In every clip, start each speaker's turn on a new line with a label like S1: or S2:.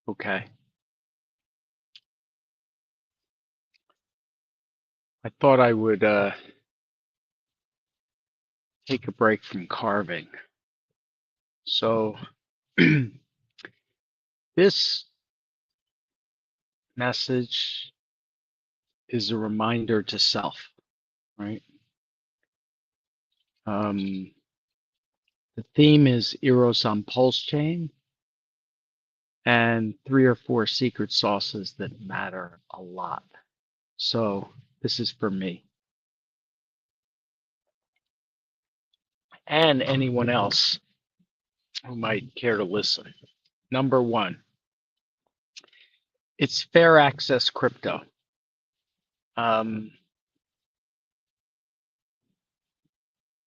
S1: Okay. I thought I would take a break from carving. So this message is a reminder to self, right? The theme is EROS on Pulsechain and 3 or 4 secret sauces that matter a lot. So this is for me and anyone else who might care to listen. Number 1, it's fair access crypto.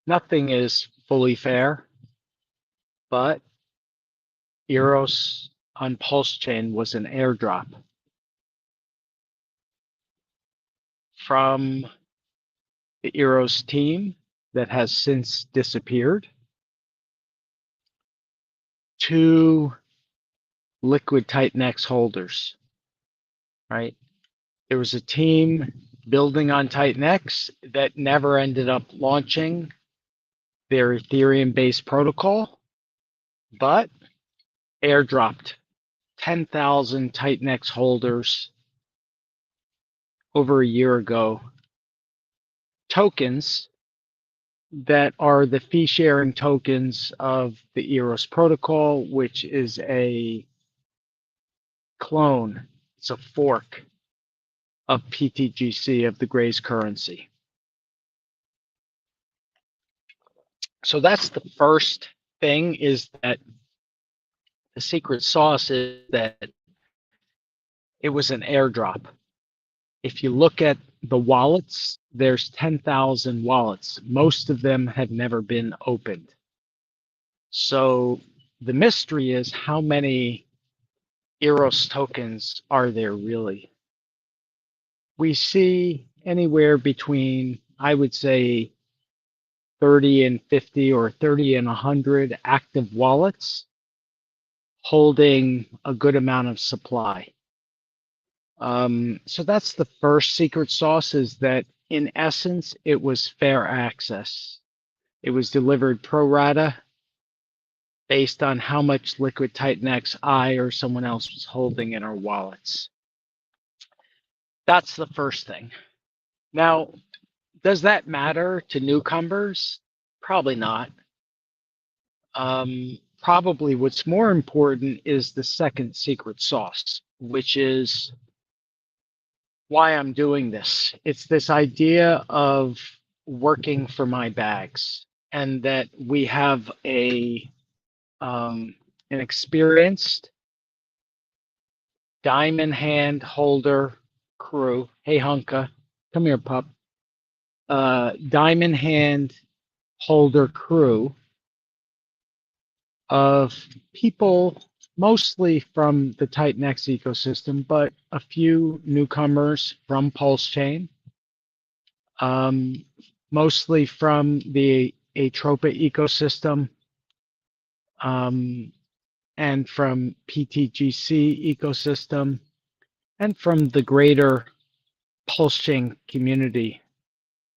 S1: Nothing is fully fair, but EROS on Pulsechain was an airdrop from the EROS team that has since disappeared to liquid Titan-X holders, right? There was a team building on Titan-X that never ended up launching their Ethereum-based protocol, but airdropped 10,000 Titan-X holders over a year ago tokens that are the fee-sharing tokens of the EROS protocol, which is a clone, it's a fork of PTGC, of the Grays currency. So that's the first thing, is that the secret sauce is that it was an airdrop. If you look at the wallets, there's 10,000 wallets. Most of them have never been opened. So the mystery is, how many EROS tokens are there really? We see anywhere between, I would say, 30 and 50 or 30 and 100 active wallets holding a good amount of supply. So that's the first secret sauce, is that in essence, it was fair access. It was delivered pro rata based on how much liquid Titan-X I or someone else was holding in our wallets. That's the first thing. Now, does that matter to newcomers? Probably not. Probably what's more important is the second secret sauce, which is why I'm doing this. It's this idea of working for my bags, and that we have an experienced diamond hand holder crew. Hey, Hunka, come here, pup. Diamond hand holder crew of people, mostly from the Titan-X ecosystem, but a few newcomers from Pulsechain, mostly from the Atropa ecosystem, and from PTGC ecosystem, and from the greater Pulsechain community.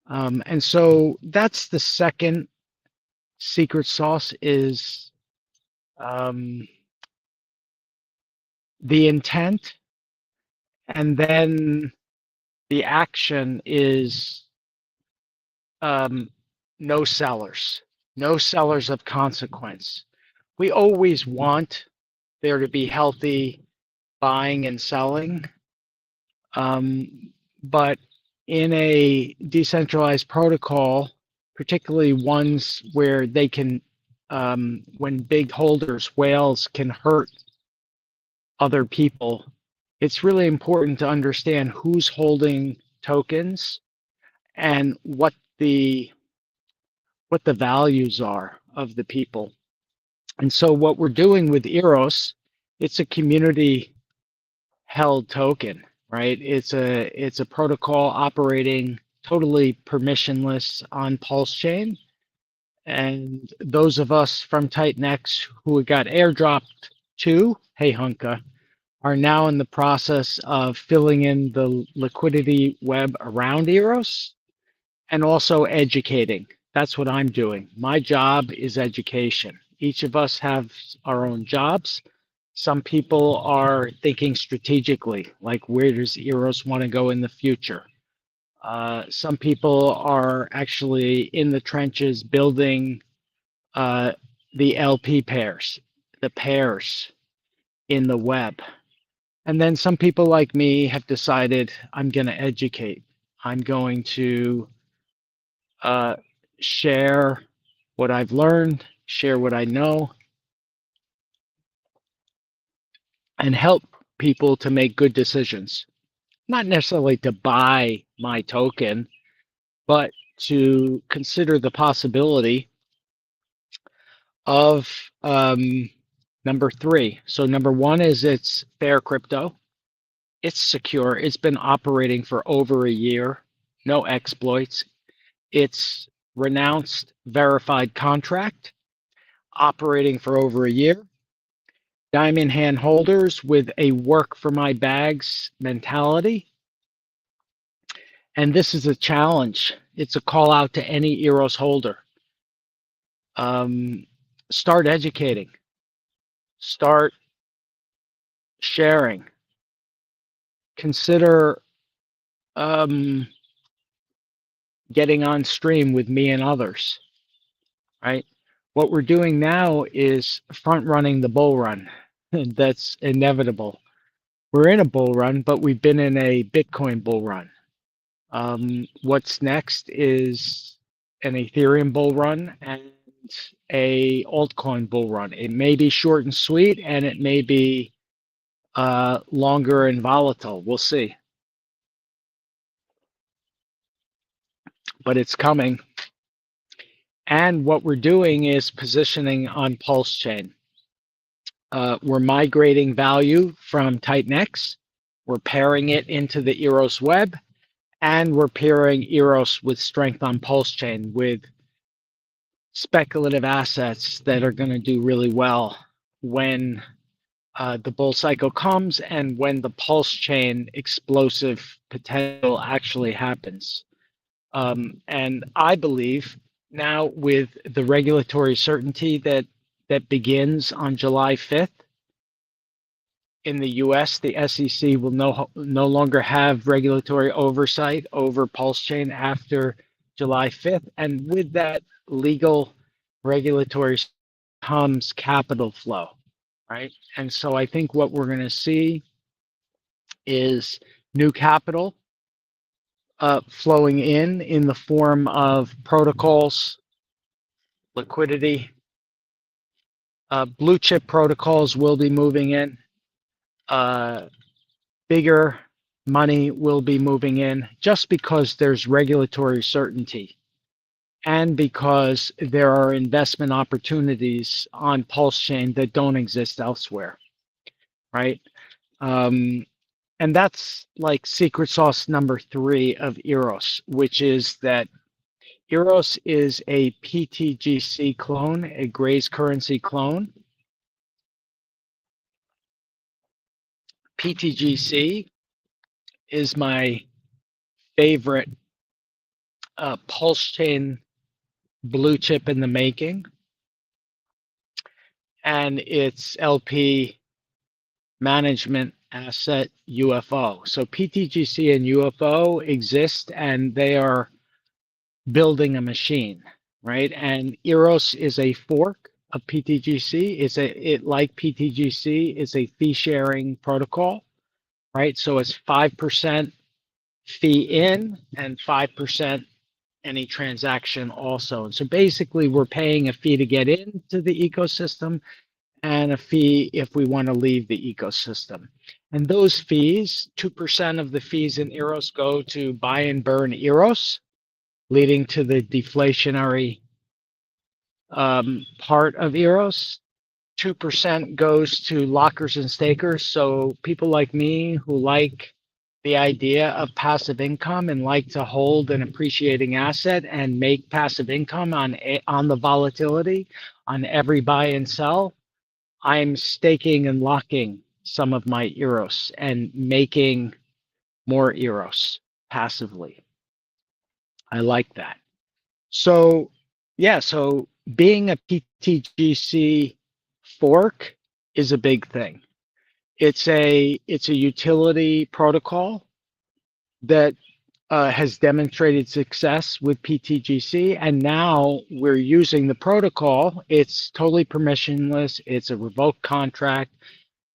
S1: And so that's the second secret sauce, is the intent, and then the action is no sellers of consequence. We always want there to be healthy buying and selling, but in a decentralized protocol, particularly ones where they can, when big holders, whales, can hurt other people, it's really important to understand who's holding tokens and what the values are of the people. And so what we're doing with EROS, it's a community held token, right? It's a protocol operating totally permissionless on Pulsechain. And those of us from Titan-X who got airdropped to hey Hunka, are now in the process of filling in the liquidity web around EROS and also educating. That's what I'm doing. My job is education. Each of us have our own jobs. Some people are thinking strategically, like where does EROS want to go in the future? Some people are actually in the trenches building the LP pairs, the pairs in the web. And then some people like me have decided I'm going to educate. I'm going to share what I've learned, share what I know, and help people to make good decisions. Not necessarily to buy my token, but to consider the possibility of number three. So number one is it's fair crypto. It's secure. It's been operating for over a year. No exploits. It's renounced verified contract, operating for over a year. Diamond hand holders with a work for my bags mentality. And this is a challenge. It's a call out to any EROS holder. Start educating. Start sharing. Consider getting on stream with me and others, right? What we're doing now is front running the bull run. That's inevitable. We're in a bull run, but we've been in a Bitcoin bull run. What's next is an Ethereum bull run and a altcoin bull run. It may be short and sweet, and it may be longer and volatile. We'll see. But it's coming. And what we're doing is positioning on Pulsechain. We're migrating value from Titanx. We're pairing it into the EROS web, and we're pairing EROS with strength on Pulsechain with speculative assets that are going to do really well when the bull cycle comes and when the Pulsechain explosive potential actually happens. And I believe now with the regulatory certainty that begins on July 5th, in the US, the SEC will no longer have regulatory oversight over Pulsechain after July 5th. And with that legal regulatory comes capital flow, right? And so I think what we're going to see is new capital flowing in the form of protocols, liquidity. Blue chip protocols will be moving in. Bigger money will be moving in just because there's regulatory certainty and because there are investment opportunities on Pulsechain that don't exist elsewhere, right? And that's like secret sauce number 3 of EROS, which is that EROS is a PTGC clone, a Gray's currency clone. PTGC is my favorite Pulsechain blue chip in the making, and it's LP management asset UFO. So PTGC and UFO exist, and they are building a machine, right? And EROS is a fork of PTGC. Like PTGC is a fee sharing protocol, right? So it's 5% fee in and 5% any transaction also. And so basically we're paying a fee to get into the ecosystem and a fee if we want to leave the ecosystem. And those fees, 2% of the fees in EROS go to buy and burn EROS, leading to the deflationary part of EROS. 2% goes to lockers and stakers. So people like me who like the idea of passive income and like to hold an appreciating asset and make passive income on the volatility on every buy and sell, I'm staking and locking some of my EROS and making more EROS passively. I like that. So, yeah, so being a PTGC fork is a big thing. It's a utility protocol that has demonstrated success with PTGC, and now we're using the protocol. It's totally permissionless. It's a revoked contract.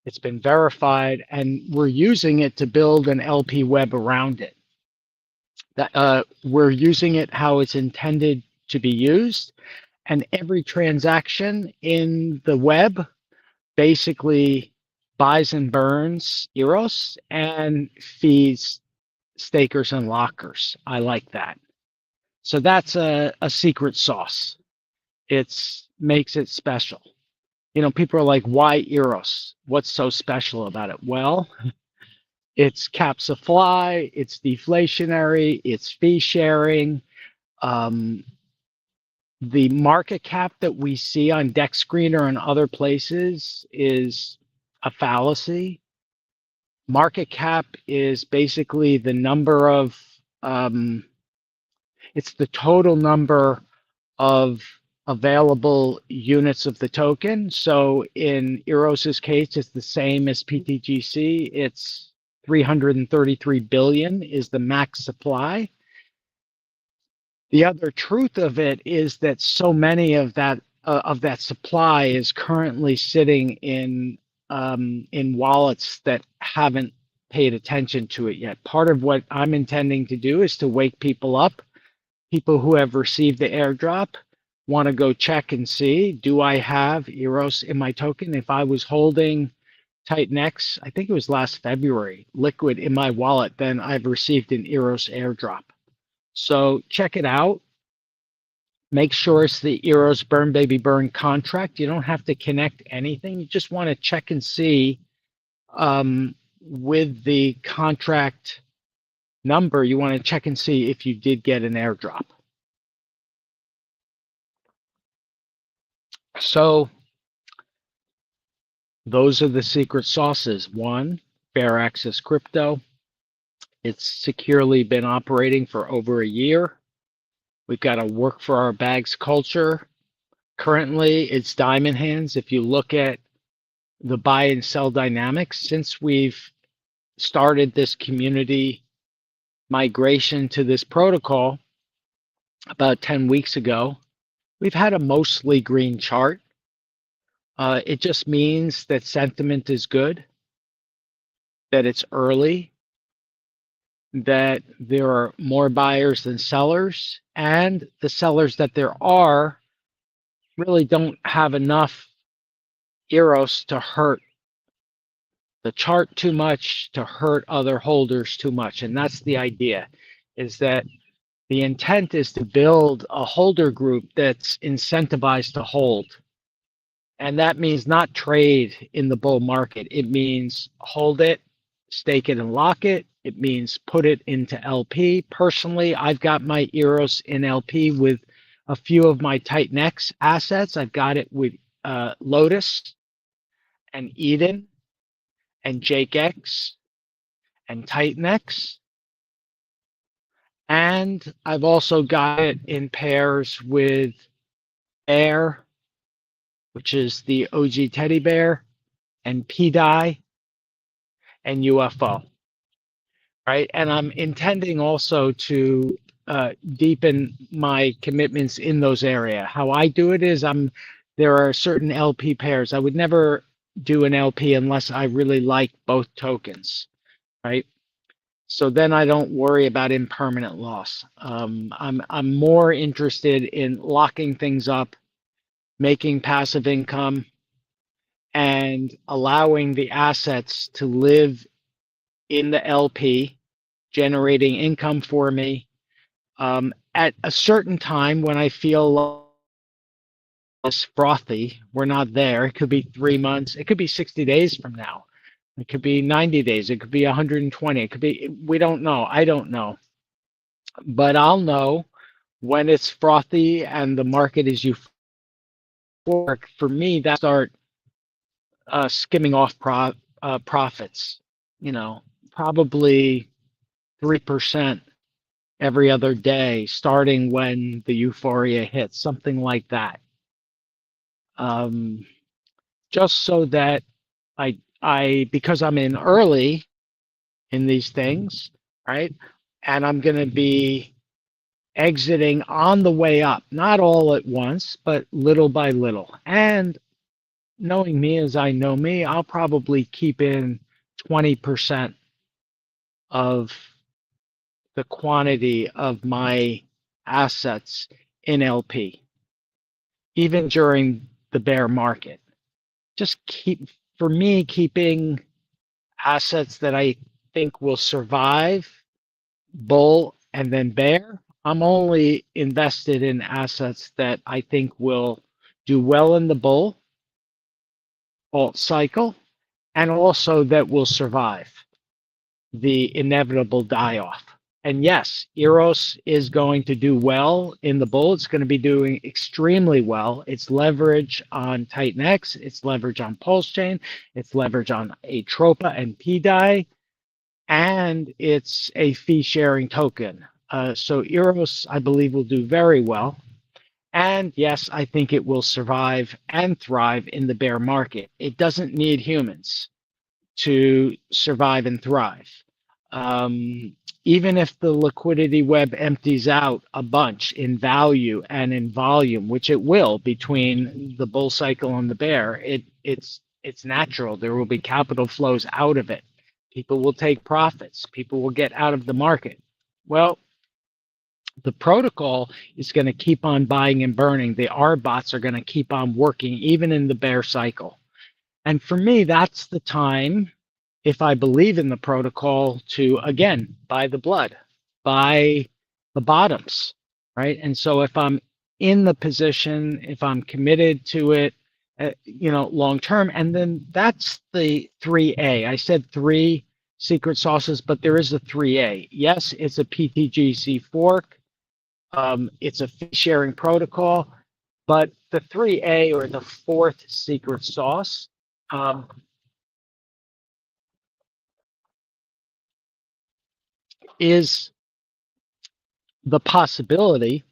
S1: It's been verified, and we're using it to build an LP web around it. We're using it how it's intended to be used, and every transaction in the web basically buys and burns EROS and feeds stakers and lockers. I like that. So that's a secret sauce. It's makes it special. You know, people are like, why EROS? What's so special about it? Well, it's cap supply, it's deflationary, it's fee sharing. The market cap that we see on Deck Screener and other places is a fallacy. Market cap is basically the number of, it's the total number of available units of the token. So in EROS's case, it's the same as PTGC. It's 333 billion is the max supply. The other truth of it is that so many of that supply is currently sitting in wallets that haven't paid attention to it yet. Part of what I'm intending to do is to wake people up. People who have received the airdrop want to go check and see, do I have EROS in my token? If I was holding Titan X, I think it was last February, liquid in my wallet, then I've received an EROS airdrop. So check it out. Make sure it's the EROS Burn Baby Burn contract. You don't have to connect anything. You just want to check and see with the contract number, you want to check and see if you did get an airdrop. So those are the secret sauces. One, Fair Access Crypto. It's securely been operating for over a year. We've got a work for our bags culture. Currently, it's diamond hands. If you look at the buy and sell dynamics, since we've started this community migration to this protocol about 10 weeks ago, we've had a mostly green chart. It just means that sentiment is good, that it's early, that there are more buyers than sellers, and the sellers that there are really don't have enough EROS to hurt the chart too much, to hurt other holders too much. And that's the idea, is that the intent is to build a holder group that's incentivized to hold. And that means not trade in the bull market. It means hold it, stake it, and lock it. It means put it into LP. Personally, I've got my EROS in LP with a few of my Titan X assets. I've got it with Lotus and Eden and Jake X and Titan X. And I've also got it in pairs with Bear, which is the OG teddy bear, and PDI and UFO. Right, and I'm intending also to deepen my commitments in those areas. How I do it is there are certain LP pairs. I would never do an LP unless I really like both tokens, right? So then I don't worry about impermanent loss. I'm more interested in locking things up, making passive income, and allowing the assets to live in the LP, generating income for me. At a certain time when I feel less frothy, we're not there. It could be 3 months. It could be 60 days from now. It could be 90 days. It could be 120. It could be, we don't know. I don't know. But I'll know when it's frothy and the market is euphoric. For me, that start skimming off profits, probably 3% every other day, starting when the euphoria hits, something like that. Just so that because I'm in early in these things, right? And I'm going to be exiting on the way up, not all at once, but little by little. And knowing me as I know me, I'll probably keep in 20% of the quantity of my assets in LP, even during the bear market. Just keeping assets that I think will survive bull and then bear. I'm only invested in assets that I think will do well in the bull alt cycle, and also that will survive the inevitable die-off. And yes, EROS is going to do well in the bull. It's going to be doing extremely well. It's leverage on Titan-X. It's leverage on Pulsechain. It's leverage on Atropa and PDAI. And it's a fee-sharing token. So EROS, I believe, will do very well. And yes, I think it will survive and thrive in the bear market. It doesn't need humans to survive and thrive. Even if the liquidity web empties out a bunch in value and in volume, which it will between the bull cycle and the bear, it's natural. There will be capital flows out of it. People will take profits. People will get out of the market. Well, the protocol is going to keep on buying and burning. The R bots are going to keep on working even in the bear cycle. And for me, that's the time, if I believe in the protocol, to, again, buy the blood, buy the bottoms, right? And so if I'm in the position, if I'm committed to it, long term, and then that's the 3A. I said 3 secret sauces, but there is a 3A. Yes, it's a PTGC fork. It's a fee sharing protocol, but the 3A, or the fourth secret sauce, is the possibility,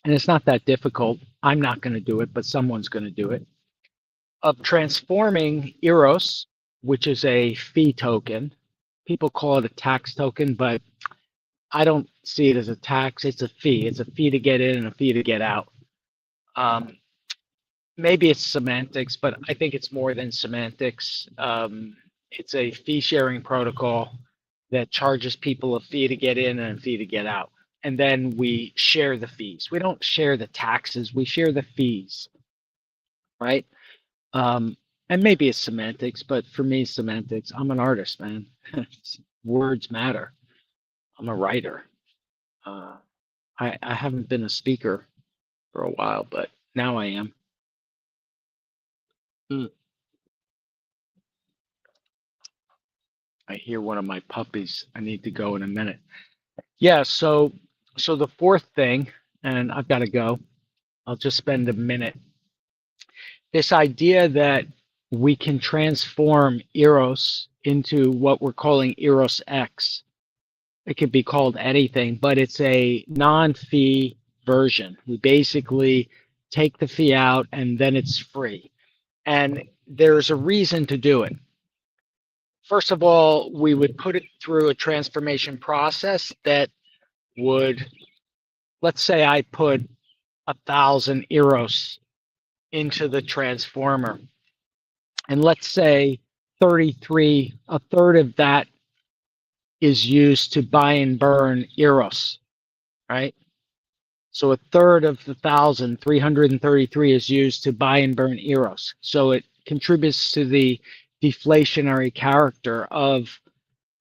S1: and it's not that difficult. I'm not going to do it, but someone's going to do it, of transforming EROS, which is a fee token. People call it a tax token, but I don't see it as a tax. It's a fee. It's a fee to get in and a fee to get out. Maybe it's semantics, but I think it's more than semantics. It's a fee sharing protocol that charges people a fee to get in and a fee to get out. And then we share the fees. We don't share the taxes, we share the fees, right? And maybe it's semantics, but for me, semantics. I'm an artist, man. Words matter. I'm a writer. I haven't been a speaker for a while, but now I am. I hear one of my puppies. I need to go in a minute. Yeah, so the fourth thing, and I've got to go. I'll just spend a minute. This idea that we can transform EROS into what we're calling EROS X. It could be called anything, but it's a non-fee version. We basically take the fee out and then it's free. And there's a reason to do it. First of all, we would put it through a transformation process that would, let's say I put 1,000 EROS into the transformer. And let's say a third of that is used to buy and burn EROS, right? So a third of the 1,333 is used to buy and burn EROS. So it contributes to the deflationary character of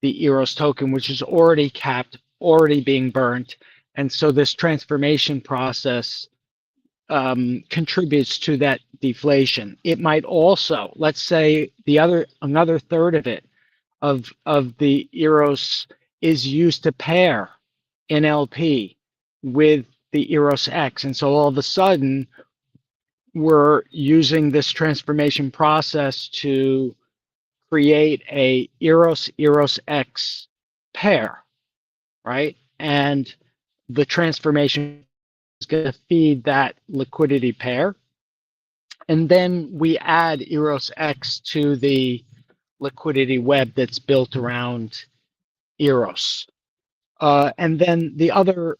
S1: the EROS token, which is already capped, already being burnt. And so this transformation process contributes to that deflation. It might also, let's say another third of it, of the EROS is used to pair NLP with the EROS X. And so all of a sudden, we're using this transformation process to create a EROS X pair, right? And the transformation is going to feed that liquidity pair. And then we add EROS X to the liquidity web that's built around EROS. And then the other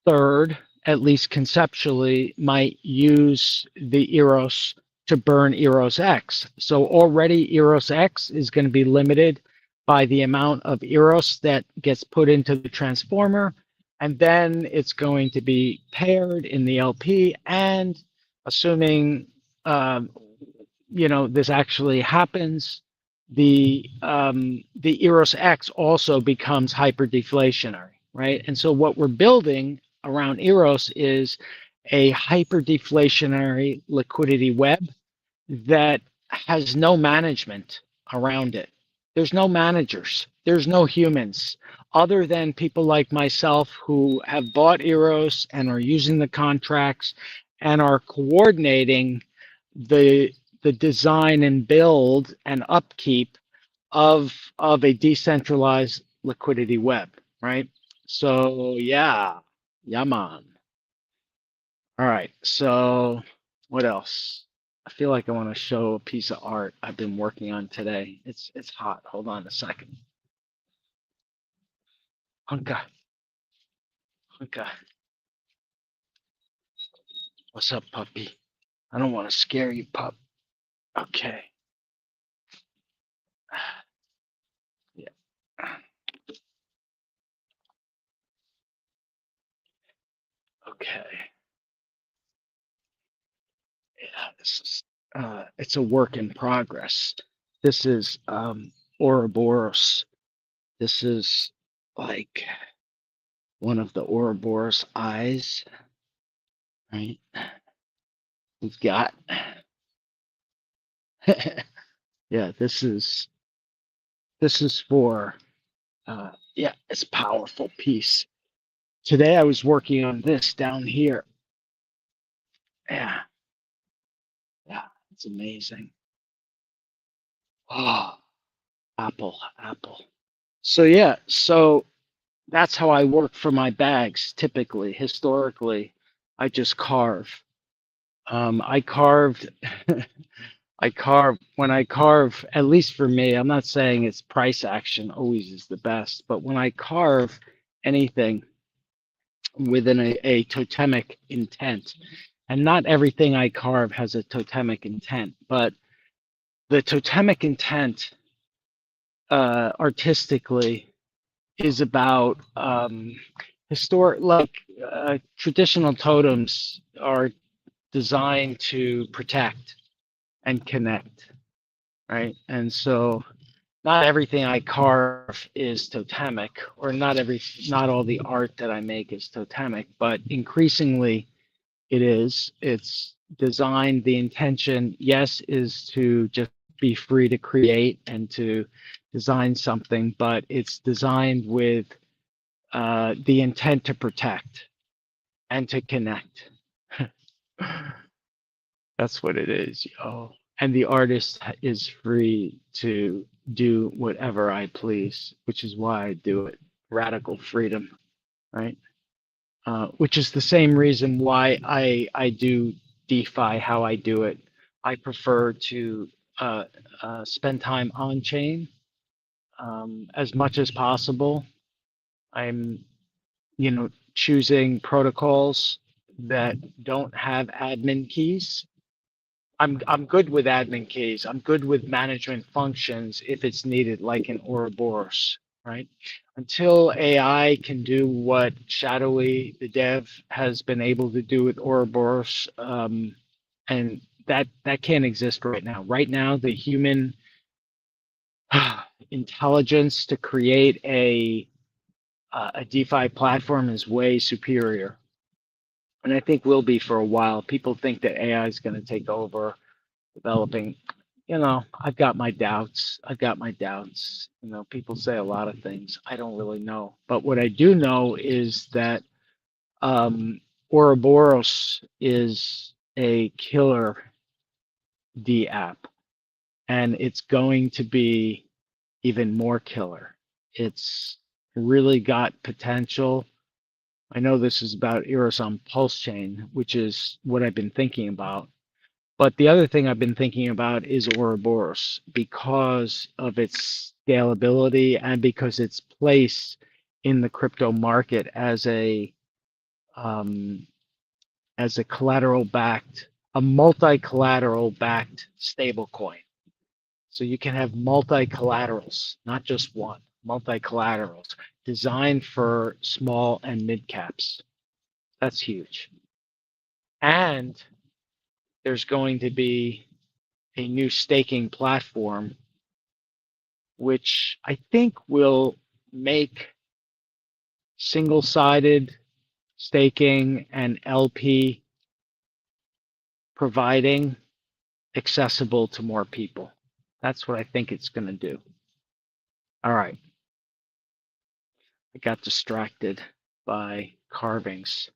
S1: third, at least conceptually, might use the EROS to burn EROS X. So already EROS X is going to be limited by the amount of EROS that gets put into the transformer. And then it's going to be paired in the LP. And assuming, this actually happens, the EROS X also becomes hyperdeflationary, right? And so what we're building around EROS is a hyperdeflationary liquidity web that has no management around it. There's no managers. There's no humans other than people like myself who have bought EROS and are using the contracts and are coordinating the design and build and upkeep of a decentralized liquidity web, right? So yeah, man. All right, so what else? I feel like I want to show a piece of art I've been working on today. It's hot. Hold on a second. Okay. Okay. What's up, puppy? I don't want to scare you, pup. Okay. Yeah. Okay. Yeah, this is it's a work in progress. This is Ouroboros. This is like one of the Ouroboros eyes, right? We've got yeah, this is for yeah, it's a powerful piece. Today I was working on this down here. Yeah, yeah, it's amazing. Oh, apple. So yeah, so that's how I work for my bags typically. Historically, I just carve. I carved when I carve, at least for me, I'm not saying it's price action always is the best, but when I carve anything within a totemic intent, and not everything I carve has a totemic intent, but the totemic intent artistically is about historic, like traditional totems are designed to protect and connect, right? And so not everything I carve is totemic, or not all the art that I make is totemic, but increasingly it is. It's designed, the intention, yes, is to just be free to create and to design something, but it's designed with the intent to protect and to connect. That's what it is, yo. And the artist is free to do whatever I please, which is why I do it. Radical freedom, right? Which is the same reason why I do DeFi how I do it. I prefer to spend time on chain as much as possible. I'm, choosing protocols that don't have admin keys. I'm good with admin keys. I'm good with management functions if it's needed, like in Ouroboros, right? Until AI can do what Shadowy, the dev, has been able to do with Ouroboros, and that can't exist right now. Right now, the human intelligence to create a DeFi platform is way superior, and I think will be for a while. People think that AI is going to take over developing. I've got my doubts. People say a lot of things. I don't really know. But what I do know is that Ouroboros is a killer D app, and it's going to be even more killer. It's really got potential. I know this is about EROS on Pulsechain, which is what I've been thinking about. But the other thing I've been thinking about is Ouroboros because of its scalability and because its place in the crypto market um, as a collateral backed, a multi collateral backed stable coin. So you can have multi collaterals, not just one, multi collaterals designed for small and mid caps. That's huge. And there's going to be a new staking platform, which I think will make single-sided staking and LP providing accessible to more people. That's what I think it's going to do. All right. I got distracted by carvings.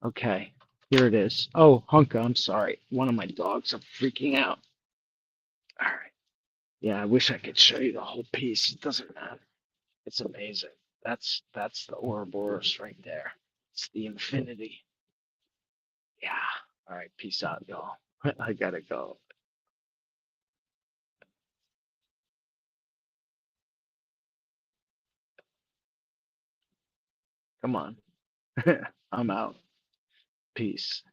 S1: Okay, here it is. Oh, Hunka, I'm sorry. One of my dogs, I'm freaking out. All right. Yeah, I wish I could show you the whole piece. It doesn't matter. It's amazing. That's the Ouroboros right there. It's the infinity. Yeah. All right. Peace out, y'all. I gotta go. Come on. I'm out. Peace.